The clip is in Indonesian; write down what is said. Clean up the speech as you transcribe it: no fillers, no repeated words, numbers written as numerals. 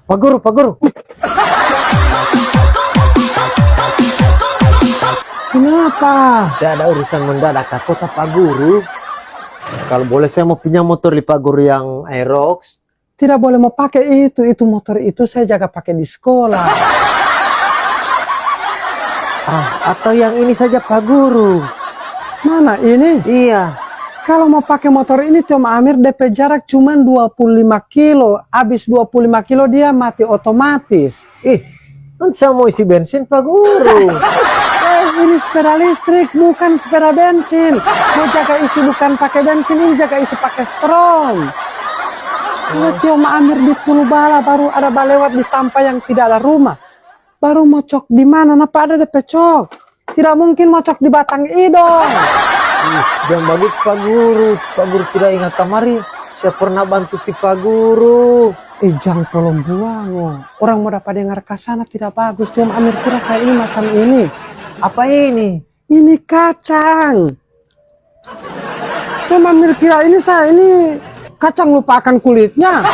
Pak Guru, Pak Guru. Kenapa? Saya ada urusan mendadak ke kota Pak Guru. Kalau boleh saya mau pinjam motor di Pak Guru yang Aerox. Tidak boleh mau pakai itu motor itu saya jaga pakai di sekolah. Atau yang ini saja Pak Guru. Mana ini? Iya. Kalau mau pakai motor ini Tom Amir DP jarak cuma 25 kilo. Habis 25 kilo dia mati otomatis. Kan saya mau isi bensin Pak Guru. Ini sepeda listrik bukan sepeda bensin. Mau jaga isi bukan pakai bensin, ini jaga isi pakai strom. Kalau Tom Amir di Pulau Bala baru ada balewat di Tampa yang tidak ada rumah. Baru mocok di mana? Napa ada DP cok? Tidak mungkin mocok di Batang Idong. Jangan bagus Pak Guru. Pak Guru tidak ingat kamari. Saya pernah bantu Pak Guru. Jangan tolong buang. Orang mau dapat dengar kasana tidak bagus. Tom Amir kira saya ini macam ini. Apa ini? Ini kacang. Tom Amir kira ini saya ini kacang lupakan kulitnya.